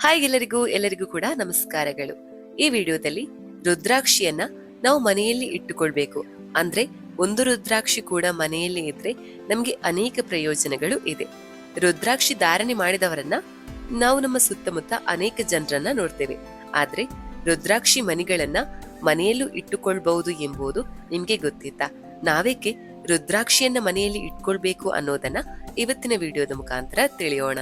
Hi ಎಲ್ಲರಿಗೂ ಕೂಡ ನಮಸ್ಕಾರಗಳು. ಈ ವಿಡಿಯೋದಲ್ಲಿ ರುದ್ರಾಕ್ಷಿಯನ್ನ ನಾವು ಮನೆಯಲ್ಲಿ ಇಟ್ಟುಕೊಳ್ಬೇಕು ಅಂದ್ರೆ ಒಂದು ರುದ್ರಾಕ್ಷಿ ಕೂಡ ಮನೆಯಲ್ಲಿ ಇದ್ರೆ ನಮ್ಗೆ ಅನೇಕ ಪ್ರಯೋಜನಗಳು ಇದೆ. ರುದ್ರಾಕ್ಷಿ ಧಾರಣೆ ಮಾಡಿದವರನ್ನ ನಾವು ನಮ್ಮ ಸುತ್ತಮುತ್ತ ಅನೇಕ ಜನರನ್ನ ನೋಡ್ತೇವೆ. ಆದ್ರೆ ರುದ್ರಾಕ್ಷಿ ಮಣಿಗಳನ್ನ ಮನೆಯಲ್ಲೂ ಇಟ್ಟುಕೊಳ್ಬಹುದು ಎಂಬುದು ನಿಮ್ಗೆ ಗೊತ್ತಿತ್ತಾ? ನಾವೇಕೆ ರುದ್ರಾಕ್ಷಿಯನ್ನ ಮನೆಯಲ್ಲಿ ಇಟ್ಕೊಳ್ಬೇಕು ಅನ್ನೋದನ್ನ ಇವತ್ತಿನ ವಿಡಿಯೋದ ಮುಖಾಂತರ ತಿಳಿಯೋಣ.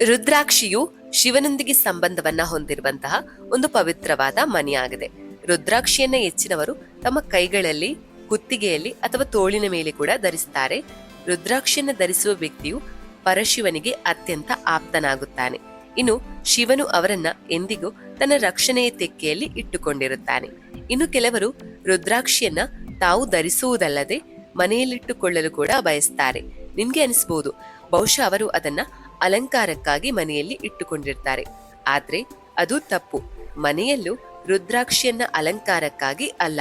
ರುದ್ರಾಕ್ಷಿಯು ಶಿವನೊಂದಿಗೆ ಸಂಬಂಧವನ್ನ ಹೊಂದಿರುವಂತಹ ಒಂದು ಪವಿತ್ರವಾದ ಮಣಿಯಾಗಿದೆ. ರುದ್ರಾಕ್ಷಿಯನ್ನ ಹೆಚ್ಚಿನವರು ತಮ್ಮ ಕೈಗಳಲ್ಲಿ, ಕುತ್ತಿಗೆಯಲ್ಲಿ ಅಥವಾ ತೋಳಿನ ಮೇಲೆ ಕೂಡ ಧರಿಸುತ್ತಾರೆ. ರುದ್ರಾಕ್ಷಿಯನ್ನ ಧರಿಸುವ ವ್ಯಕ್ತಿಯು ಪರಶಿವನಿಗೆ ಅತ್ಯಂತ ಆಪ್ತನಾಗುತ್ತಾನೆ. ಇನ್ನು ಶಿವನು ಅವರನ್ನ ಎಂದಿಗೂ ತನ್ನ ರಕ್ಷಣೆಯ ತೆಕ್ಕೆಯಲ್ಲಿ ಇಟ್ಟುಕೊಂಡಿರುತ್ತಾನೆ. ಇನ್ನು ಕೆಲವರು ರುದ್ರಾಕ್ಷಿಯನ್ನ ತಾವು ಧರಿಸುವುದಲ್ಲದೆ ಮನೆಯಲ್ಲಿಟ್ಟುಕೊಳ್ಳಲು ಕೂಡ ಬಯಸ್ತಾರೆ. ನಿಮ್ಗೆ ಅನಿಸಬಹುದು, ಬಹುಶಃ ಅವರು ಅದನ್ನ ಅಲಂಕಾರಕ್ಕಾಗಿ ಮನೆಯಲ್ಲಿ ಇಟ್ಟುಕೊಂಡಿರ್ತಾರೆ. ಆದ್ರೆ ಅದು ತಪ್ಪು. ಮನೆಯಲ್ಲೂ ರುದ್ರಾಕ್ಷಿಯನ್ನ ಅಲಂಕಾರಕ್ಕಾಗಿ ಅಲ್ಲ,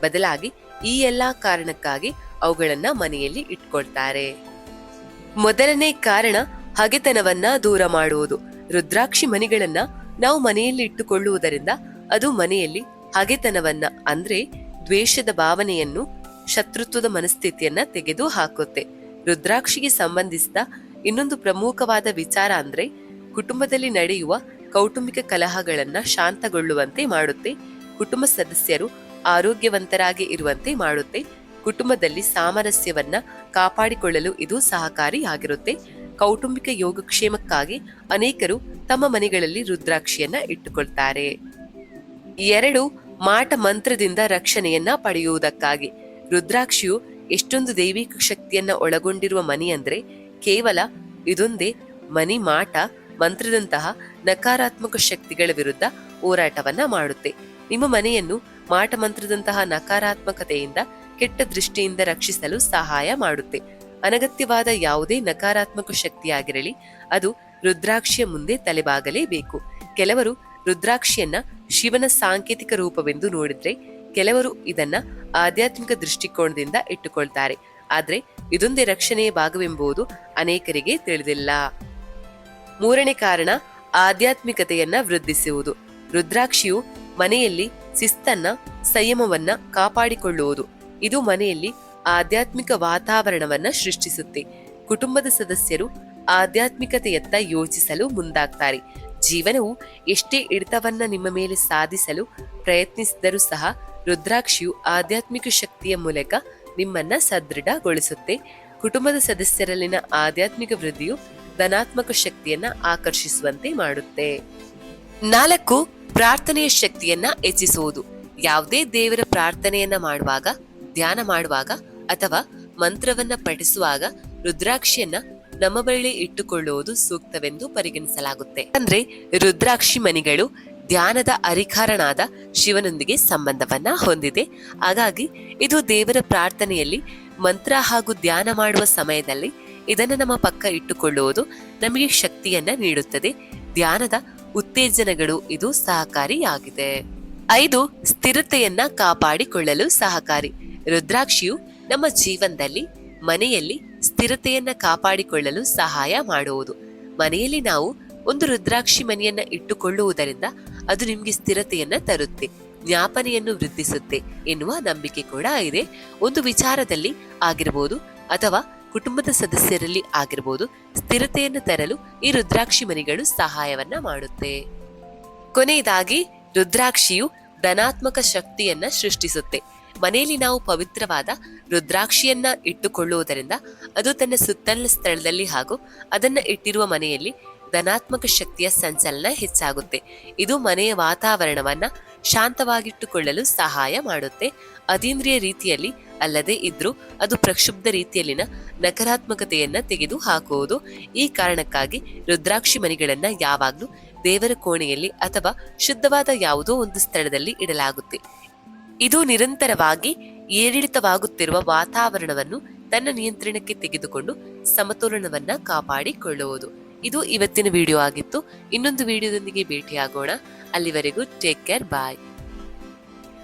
ಬದಲಾಗಿ ಈ ಎಲ್ಲಾ ಕಾರಣಕ್ಕಾಗಿ ಅವುಗಳನ್ನ ಮನೆಯಲ್ಲಿ ಇಟ್ಕೊಳ್ತಾರೆ. ಮೊದಲನೇ ಕಾರಣ ಹಗೆತನವನ್ನ ದೂರ ಮಾಡುವುದು. ರುದ್ರಾಕ್ಷಿ ಮಣಿಗಳನ್ನ ನಾವು ಮನೆಯಲ್ಲಿ ಇಟ್ಟುಕೊಳ್ಳುವುದರಿಂದ ಅದು ಮನೆಯಲ್ಲಿ ಹಗೆತನವನ್ನ ಅಂದ್ರೆ ದ್ವೇಷದ ಭಾವನೆಯನ್ನು, ಶತ್ರುತ್ವದ ಮನಸ್ಥಿತಿಯನ್ನ ತೆಗೆದು ಹಾಕುತ್ತೆ. ರುದ್ರಾಕ್ಷಿಗೆ ಸಂಬಂಧಿಸಿದ ಇನ್ನೊಂದು ಪ್ರಮುಖವಾದ ವಿಚಾರ ಅಂದ್ರೆ ಕುಟುಂಬದಲ್ಲಿ ನಡೆಯುವ ಕೌಟುಂಬಿಕ ಕಲಹಗಳನ್ನ ಶಾಂತಗೊಳ್ಳುವಂತೆ ಮಾಡುತ್ತೆ. ಕುಟುಂಬ ಸದಸ್ಯರು ಆರೋಗ್ಯವಂತರಾಗಿ ಇರುವಂತೆ ಮಾಡುತ್ತೆ. ಕುಟುಂಬದಲ್ಲಿ ಸಾಮರಸ್ಯವನ್ನ ಕಾಪಾಡಿಕೊಳ್ಳಲು ಇದು ಸಹಕಾರಿಯಾಗಿರುತ್ತೆ. ಕೌಟುಂಬಿಕ ಯೋಗಕ್ಷೇಮಕ್ಕಾಗಿ ಅನೇಕರು ತಮ್ಮ ಮನೆಗಳಲ್ಲಿ ರುದ್ರಾಕ್ಷಿಯನ್ನ ಇಟ್ಟುಕೊಳ್ತಾರೆ. 2, ಮಾಟ ಮಂತ್ರದಿಂದ ರಕ್ಷಣೆಯನ್ನ ಪಡೆಯುವುದಕ್ಕಾಗಿ. ರುದ್ರಾಕ್ಷಿಯು ಎಷ್ಟೊಂದು ದೈವಿಕ ಶಕ್ತಿಯನ್ನ ಒಳಗೊಂಡಿರುವ ಮಣಿ ಅಂದ್ರೆ ಕೇವಲ ಇದೊಂದೇ ಮಣಿ ಮಾಟ ಮಂತ್ರದಂತಹ ನಕಾರಾತ್ಮಕ ಶಕ್ತಿಗಳ ವಿರುದ್ಧ ಹೋರಾಟವನ್ನ ಮಾಡುತ್ತೆ. ನಿಮ್ಮ ಮನೆಯನ್ನು ಮಾಟ ಮಂತ್ರದಂತಹ ನಕಾರಾತ್ಮಕತೆಯಿಂದ, ಕೆಟ್ಟ ದೃಷ್ಟಿಯಿಂದ ರಕ್ಷಿಸಲು ಸಹಾಯ ಮಾಡುತ್ತೆ. ಅನಗತ್ಯವಾದ ಯಾವುದೇ ನಕಾರಾತ್ಮಕ ಶಕ್ತಿಯಾಗಿರಲಿ ಅದು ರುದ್ರಾಕ್ಷಿಯ ಮುಂದೆ ತಲೆಬಾಗಲೇಬೇಕು. ಕೆಲವರು ರುದ್ರಾಕ್ಷಿಯನ್ನ ಶಿವನ ಸಾಂಕೇತಿಕ ರೂಪವೆಂದು ನೋಡಿದ್ರೆ, ಕೆಲವರು ಇದನ್ನ ಆಧ್ಯಾತ್ಮಿಕ ದೃಷ್ಟಿಕೋನದಿಂದ ಇಟ್ಟುಕೊಳ್ತಾರೆ. ಆದ್ರೆ ಇದೊಂದೇ ರಕ್ಷಣೆಯ ಭಾಗವೆಂಬುದು ಅನೇಕರಿಗೆ ತಿಳಿದಿಲ್ಲ. 3ನೇ ಕಾರಣ ಆಧ್ಯಾತ್ಮಿಕತೆಯನ್ನ ವೃದ್ಧಿಸುವುದು. ರುದ್ರಾಕ್ಷಿಯು ಮನೆಯಲ್ಲಿ ಶಿಸ್ತನ್ನ, ಸಂಯಮವನ್ನ ಕಾಪಾಡಿಕೊಳ್ಳುವುದು. ಇದು ಮನೆಯಲ್ಲಿ ಆಧ್ಯಾತ್ಮಿಕ ವಾತಾವರಣವನ್ನ ಸೃಷ್ಟಿಸುತ್ತೆ. ಕುಟುಂಬದ ಸದಸ್ಯರು ಆಧ್ಯಾತ್ಮಿಕತೆಯತ್ತ ಯೋಚಿಸಲು ಮುಂದಾಗ್ತಾರೆ. ಜೀವನವು ಎಷ್ಟೇ ಹಿಡಿತವನ್ನ ನಿಮ್ಮ ಮೇಲೆ ಸಾಧಿಸಲು ಪ್ರಯತ್ನಿಸಿದರೂ ಸಹ ರುದ್ರಾಕ್ಷಿಯು ಆಧ್ಯಾತ್ಮಿಕ ಶಕ್ತಿಯ ಮೂಲಕ ನಿಮ್ಮನ್ನ ಸದೃಢಗೊಳಿಸುತ್ತೆ. ಕುಟುಂಬದ ಸದಸ್ಯರಲ್ಲಿನ ಆಧ್ಯಾತ್ಮಿಕ ವೃದ್ಧಿಯು ಧನಾತ್ಮಕ ಶಕ್ತಿಯನ್ನ ಆಕರ್ಷಿಸುವಂತೆ ಮಾಡುತ್ತೆ. 4, ಪ್ರಾರ್ಥನೆಯ ಶಕ್ತಿಯನ್ನ ಹೆಚ್ಚಿಸುವುದು. ಯಾವುದೇ ದೇವರ ಪ್ರಾರ್ಥನೆಯನ್ನ ಮಾಡುವಾಗ, ಧ್ಯಾನ ಮಾಡುವಾಗ ಅಥವಾ ಮಂತ್ರವನ್ನ ಪಠಿಸುವಾಗ ರುದ್ರಾಕ್ಷಿಯನ್ನ ನಮ್ಮ ಬಳಿ ಇಟ್ಟುಕೊಳ್ಳುವುದು ಸೂಕ್ತವೆಂದು ಪರಿಗಣಿಸಲಾಗುತ್ತೆ. ಅಂದ್ರೆ ರುದ್ರಾಕ್ಷಿ ಮಣಿಗಳು ಧ್ಯಾನದ ಅರಿಕಾರನಾದ ಶಿವನೊಂದಿಗೆ ಸಂಬಂಧವನ್ನ ಹೊಂದಿದೆ. ಹಾಗಾಗಿ ಇದು ದೇವರ ಪ್ರಾರ್ಥನೆಯಲ್ಲಿ, ಮಂತ್ರ ಹಾಗೂ ಧ್ಯಾನ ಮಾಡುವ ಸಮಯದಲ್ಲಿ ಇದನ್ನು ನಮ್ಮ ಪಕ್ಕ ಇಟ್ಟುಕೊಳ್ಳುವುದು ನಮಗೆ ಶಕ್ತಿಯನ್ನ ನೀಡುತ್ತದೆ. ಧ್ಯಾನದ ಉತ್ತೇಜನಗಳು ಇದು ಸಹಕಾರಿಯಾಗಿದೆ. 5, ಸ್ಥಿರತೆಯನ್ನ ಕಾಪಾಡಿಕೊಳ್ಳಲು ಸಹಕಾರಿ. ರುದ್ರಾಕ್ಷಿಯು ನಮ್ಮ ಜೀವನದಲ್ಲಿ, ಮನೆಯಲ್ಲಿ ಸ್ಥಿರತೆಯನ್ನ ಕಾಪಾಡಿಕೊಳ್ಳಲು ಸಹಾಯ ಮಾಡುವುದು. ಮನೆಯಲ್ಲಿ ನಾವು ಒಂದು ರುದ್ರಾಕ್ಷಿ ಮಣಿಯನ್ನ ಇಟ್ಟುಕೊಳ್ಳುವುದರಿಂದ ಅದು ನಿಮ್ಗೆ ಸ್ಥಿರತೆಯನ್ನ ತರುತ್ತೆ, ಜ್ಞಾಪನೆಯನ್ನು ವೃದ್ಧಿಸುತ್ತೆ ಎನ್ನುವ ನಂಬಿಕೆ ಕೂಡ ಇದೆ. ಒಂದು ವಿಚಾರದಲ್ಲಿ ಆಗಿರಬಹುದು ಅಥವಾ ಕುಟುಂಬದ ಸದಸ್ಯರಲ್ಲಿ ಆಗಿರಬಹುದು, ಸ್ಥಿರತೆಯನ್ನು ತರಲು ಈ ರುದ್ರಾಕ್ಷಿ ಮಣಿಗಳು ಸಹಾಯವನ್ನ ಮಾಡುತ್ತೆ. ಕೊನೆಯದಾಗಿ, ರುದ್ರಾಕ್ಷಿಯು ಧನಾತ್ಮಕ ಶಕ್ತಿಯನ್ನ ಸೃಷ್ಟಿಸುತ್ತೆ. ಮನೆಯಲ್ಲಿ ನಾವು ಪವಿತ್ರವಾದ ರುದ್ರಾಕ್ಷಿಯನ್ನ ಇಟ್ಟುಕೊಳ್ಳುವುದರಿಂದ ಅದು ತನ್ನ ಸುತ್ತಲಿನ ಸ್ಥಳದಲ್ಲಿ ಹಾಗೂ ಅದನ್ನ ಇಟ್ಟಿರುವ ಮನೆಯಲ್ಲಿ ಧನಾತ್ಮಕ ಶಕ್ತಿಯ ಸಂಚಲನ ಹೆಚ್ಚಾಗುತ್ತೆ. ಇದು ಮನೆಯ ವಾತಾವರಣವನ್ನ ಶಾಂತವಾಗಿಟ್ಟುಕೊಳ್ಳಲು ಸಹಾಯ ಮಾಡುತ್ತೆ. ಅತೀಂದ್ರಿಯ ರೀತಿಯಲ್ಲಿ ಅಲ್ಲದೆ ಇದ್ರೂ ಅದು ಪ್ರಕ್ಷುಬ್ಧ ರೀತಿಯಲ್ಲಿನ ನಕಾರಾತ್ಮಕತೆಯನ್ನ ತೆಗೆದು ಹಾಕುವುದು. ಈ ಕಾರಣಕ್ಕಾಗಿ ರುದ್ರಾಕ್ಷಿ ಮಣಿಗಳನ್ನ ಯಾವಾಗ್ಲೂ ದೇವರ ಕೋಣೆಯಲ್ಲಿ ಅಥವಾ ಶುದ್ಧವಾದ ಯಾವುದೋ ಒಂದು ಸ್ಥಳದಲ್ಲಿ ಇಡಲಾಗುತ್ತೆ. ಇದು ನಿರಂತರವಾಗಿ ಏರಿಳಿತವಾಗುತ್ತಿರುವ ವಾತಾವರಣವನ್ನು ತನ್ನ ನಿಯಂತ್ರಣಕ್ಕೆ ತೆಗೆದುಕೊಂಡು ಸಮತೋಲನವನ್ನ ಕಾಪಾಡಿಕೊಳ್ಳುವುದು. ಇದು ಇವತ್ತಿನ ವಿಡಿಯೋ ಆಗಿತ್ತು. ಇನ್ನೊಂದು ವಿಡಿಯೋದೊಂದಿಗೆ ಭೇಟಿಯಾಗೋಣ. ಅಲ್ಲಿವರೆಗೂ ಟೇಕ್ ಕೇರ್, ಬಾಯ್.